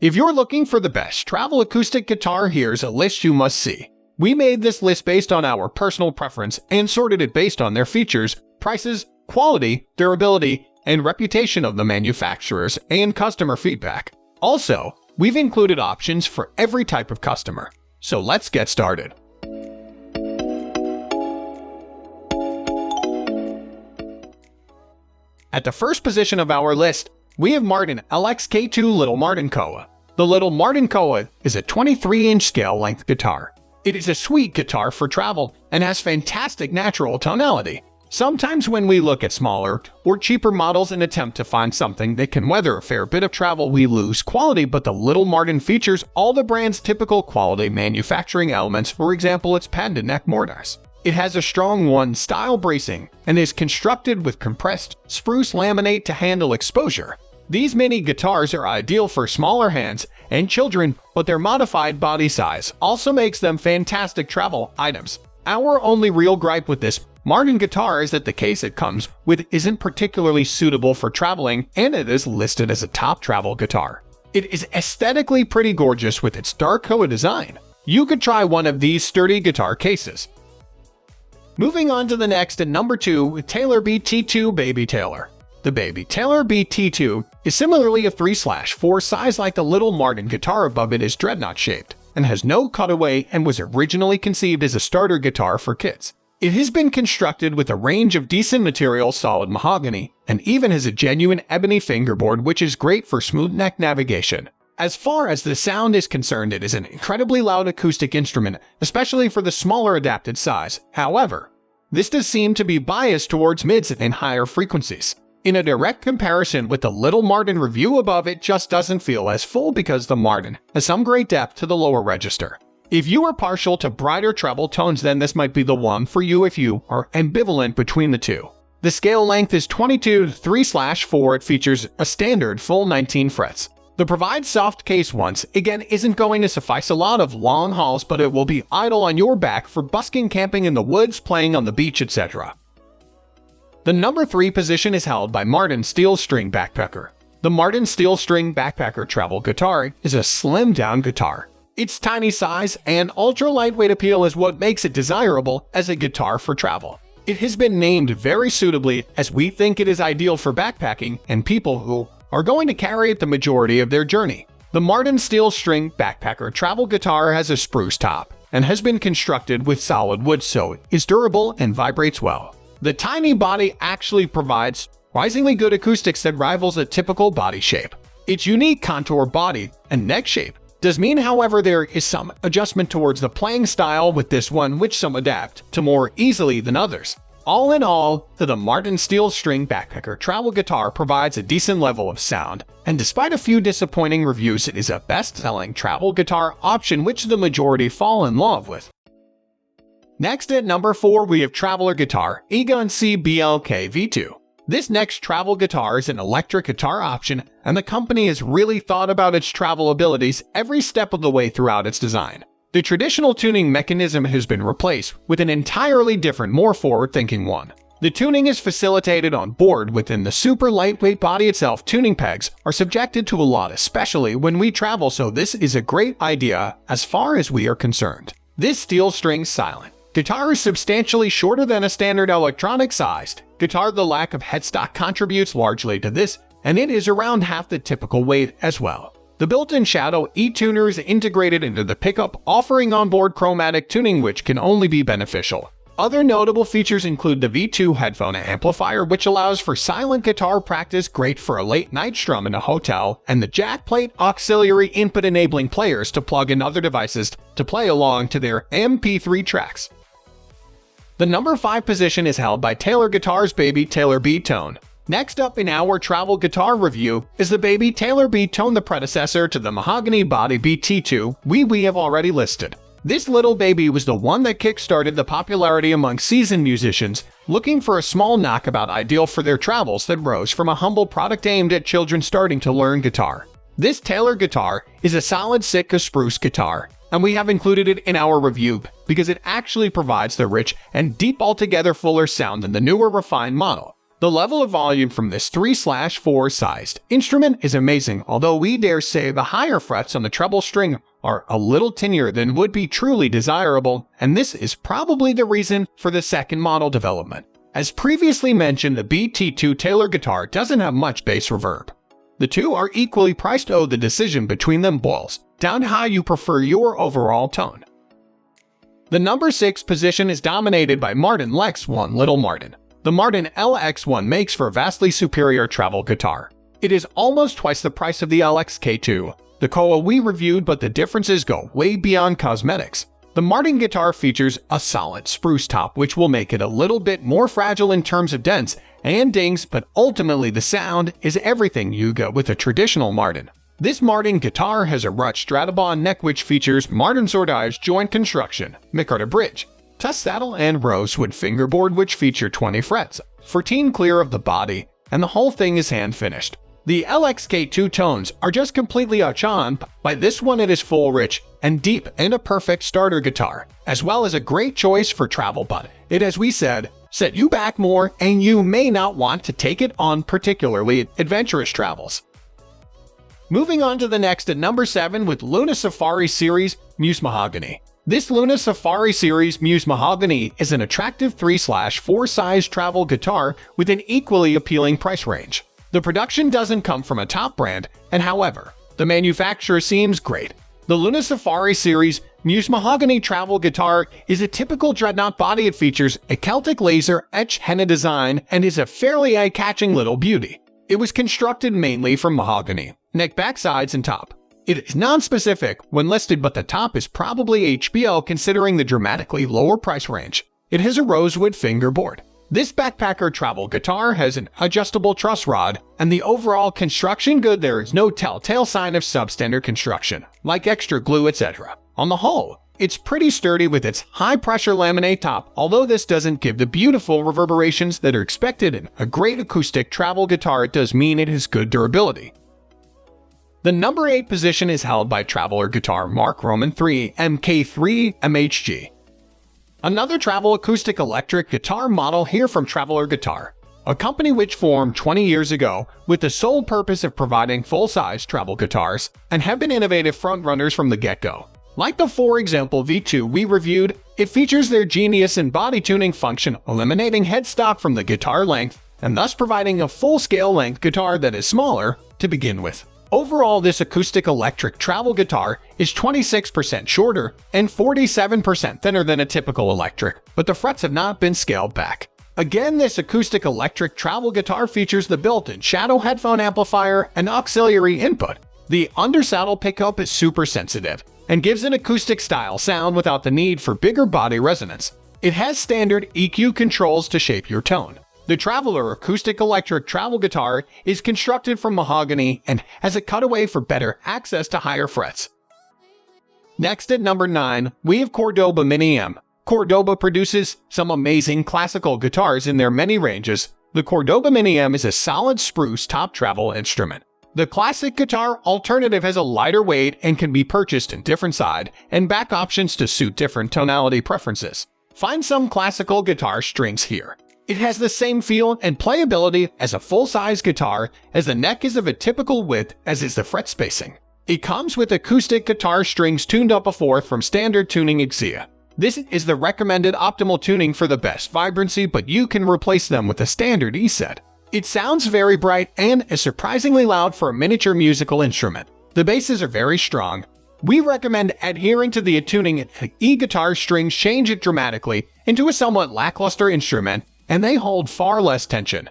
If you're looking for the best travel acoustic guitar, here's a list you must see. We made this list based on our personal preference and sorted it based on their features, prices, quality, durability, and reputation of the manufacturers and customer feedback. Also, we've included options for every type of customer. So let's get started. At the first position of our list, we have Martin LX1 Little Martin Koa. The Little Martin Koa is a 23-inch scale-length guitar. It is a sweet guitar for travel and has fantastic natural tonality. Sometimes when we look at smaller or cheaper models and attempt to find something that can weather a fair bit of travel, we lose quality, but the Little Martin features all the brand's typical quality manufacturing elements, for example its patented neck mortise. It has a strong one-style bracing and is constructed with compressed spruce laminate to handle exposure. These mini guitars are ideal for smaller hands and children, but their modified body size also makes them fantastic travel items. Our only real gripe with this Martin guitar is that the case it comes with isn't particularly suitable for traveling, and it is listed as a top travel guitar. It is aesthetically pretty gorgeous with its dark Koa design. You could try one of these sturdy guitar cases. Moving on to the next at number 2 with Taylor BT2 Baby Taylor. The Baby Taylor BT2 is similarly a 3/4 size like the Little Martin guitar. Above it is dreadnought shaped and has no cutaway and was originally conceived as a starter guitar for kids. It has been constructed with a range of decent materials, solid mahogany, and even has a genuine ebony fingerboard, which is great for smooth neck navigation. As far as the sound is concerned, it is an incredibly loud acoustic instrument, especially for the smaller adapted size. However, this does seem to be biased towards mids and higher frequencies. In a direct comparison with the Little Martin review above, it just doesn't feel as full because the Martin has some great depth to the lower register. If you are partial to brighter treble tones, then this might be the one for you if you are ambivalent between the two. The scale length is 22 to 3/4. It features a standard full 19 frets. The provided soft case once again isn't going to suffice a lot of long hauls, but it will be idle on your back for busking, camping in the woods, playing on the beach, etc. The number 3 position is held by Martin Steel String Backpacker. The Martin Steel String Backpacker travel guitar is a slimmed-down guitar. Its tiny size and ultra-lightweight appeal is what makes it desirable as a guitar for travel. It has been named very suitably, as we think it is ideal for backpacking and people who are going to carry it the majority of their journey. The Martin Steel String Backpacker travel guitar has a spruce top and has been constructed with solid wood, so it is durable and vibrates well. The tiny body actually provides surprisingly good acoustics that rivals a typical body shape. Its unique contour body and neck shape does mean, however, there is some adjustment towards the playing style with this one, which some adapt to more easily than others. All in all, the Martin Steel String Backpacker travel guitar provides a decent level of sound, and despite a few disappointing reviews, it is a best-selling travel guitar option which the majority fall in love with. Next at number 4, we have Traveler Guitar Egon CBLK V2. This next travel guitar is an electric guitar option, and the company has really thought about its travel abilities every step of the way throughout its design. The traditional tuning mechanism has been replaced with an entirely different, more forward-thinking one. The tuning is facilitated on board within the super lightweight body itself. Tuning pegs are subjected to a lot, especially when we travel, so this is a great idea as far as we are concerned. This steel string silent guitar is substantially shorter than a standard electronic-sized guitar. The lack of headstock contributes largely to this, and it is around half the typical weight as well. The built-in Shadow E-tuner is integrated into the pickup, offering onboard chromatic tuning, which can only be beneficial. Other notable features include the V2 headphone amplifier, which allows for silent guitar practice, great for a late-night strum in a hotel, and the jack plate auxiliary input, enabling players to plug in other devices to play along to their MP3 tracks. The number 5 position is held by Taylor Guitars Baby Taylor B-Tone. Next up in our travel guitar review is the Baby Taylor B-Tone, the predecessor to the mahogany body BT2 we have already listed. This little baby was the one that kick-started the popularity among seasoned musicians looking for a small knockabout ideal for their travels that rose from a humble product aimed at children starting to learn guitar. This Taylor guitar is a solid Sitka spruce guitar, and we have included it in our review because it actually provides the rich and deep, altogether fuller sound than the newer refined model. The level of volume from this 3/4 sized instrument is amazing, although we dare say the higher frets on the treble string are a little tinier than would be truly desirable, and this is probably the reason for the second model development. As previously mentioned, the BT2 Taylor guitar doesn't have much bass reverb. The two are equally priced, the decision between them boils down to how you prefer your overall tone. The number 6 position is dominated by Martin LX1 Little Martin. The Martin LX1 makes for a vastly superior travel guitar. It is almost twice the price of the LX-K2, the Koa we reviewed, but the differences go way beyond cosmetics. The Martin guitar features a solid spruce top, which will make it a little bit more fragile in terms of dents and dings, but ultimately the sound is everything you get with a traditional Martin. This Martin guitar has a Rutsch Stratobond neck, which features Martin Sordage joint construction, micarta bridge, tuss saddle, and rosewood fingerboard, which feature 20 frets, 14 clear of the body, and the whole thing is hand-finished. The LX-K2 tones are just completely outshone by this one. It is full, rich, and deep, and a perfect starter guitar, as well as a great choice for travel, but it, as we said, set you back more, and you may not want to take it on particularly adventurous travels. Moving on to the next at number 7 with Luna Safari Series Muse Mahogany. This Luna Safari Series Muse Mahogany is an attractive 3/4 size travel guitar with an equally appealing price range. The production doesn't come from a top brand, and however, the manufacturer seems great. The Luna Safari Series Muse Mahogany travel guitar is a typical dreadnought body. It features a Celtic laser etched henna design and is a fairly eye-catching little beauty. It was constructed mainly from mahogany, neck, back, sides, and top. It is non-specific when listed, but the top is probably HBL considering the dramatically lower price range. It has a rosewood fingerboard. This backpacker travel guitar has an adjustable truss rod, and the overall construction good. There is no telltale sign of substandard construction, like extra glue, etc. On the whole, it's pretty sturdy with its high-pressure laminate top, although this doesn't give the beautiful reverberations that are expected in a great acoustic travel guitar. It does mean it has good durability. The number 8 position is held by Traveler Guitar Mark Roman 3 MK3 MHG. Another travel acoustic electric guitar model here from Traveler Guitar, a company which formed 20 years ago with the sole purpose of providing full-size travel guitars and have been innovative frontrunners from the get-go. Like the, for example, V2 we reviewed, it features their genius in body tuning function, eliminating headstock from the guitar length and thus providing a full-scale length guitar that is smaller to begin with. Overall, this acoustic electric travel guitar is 26% shorter and 47% thinner than a typical electric, but the frets have not been scaled back. Again, this acoustic electric travel guitar features the built-in shadow headphone amplifier and auxiliary input. The undersaddle pickup is super sensitive and gives an acoustic-style sound without the need for bigger body resonance. It has standard EQ controls to shape your tone. The Traveler acoustic electric travel guitar is constructed from mahogany and has a cutaway for better access to higher frets. Next at number 9, we have Cordoba Mini M. Cordoba produces some amazing classical guitars in their many ranges. The Cordoba Mini M is a solid spruce top travel instrument. The classic guitar alternative has a lighter weight and can be purchased in different side and back options to suit different tonality preferences. Find some classical guitar strings here. It has the same feel and playability as a full-size guitar, as the neck is of a typical width as is the fret spacing. It comes with acoustic guitar strings tuned up a fourth from standard tuning Xia. This is the recommended optimal tuning for the best vibrancy, but you can replace them with a standard E set. It sounds very bright and is surprisingly loud for a miniature musical instrument. The basses are very strong. We recommend adhering to the tuning. The E-guitar strings change it dramatically into a somewhat lackluster instrument, and they hold far less tension.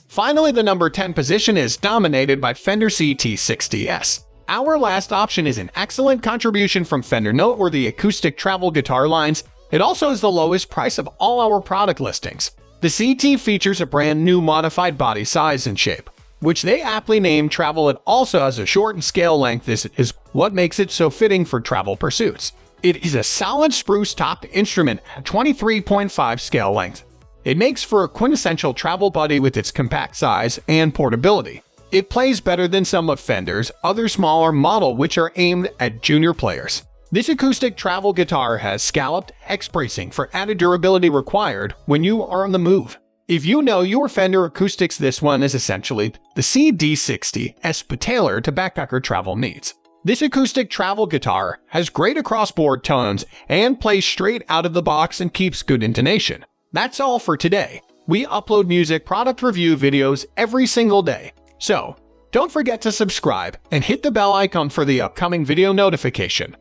Finally, the number 10 position is dominated by Fender CT-60S. Our last option is an excellent contribution from Fender noteworthy acoustic travel guitar lines. It also is the lowest price of all our product listings. The CT features a brand new modified body size and shape, which they aptly named Travel. It also has a shortened scale length. This is what makes it so fitting for travel pursuits. It is a solid spruce top instrument at 23.5 scale length. It makes for a quintessential travel buddy with its compact size and portability. It plays better than some of Fender's other smaller models which are aimed at junior players. This acoustic travel guitar has scalloped X bracing for added durability required when you are on the move. If you know your Fender acoustics, this one is essentially the CT-60S but tailored to backpacker travel needs. This acoustic travel guitar has great across-board tones and plays straight out of the box and keeps good intonation. That's all for today. We upload music product review videos every single day, so don't forget to subscribe and hit the bell icon for the upcoming video notification.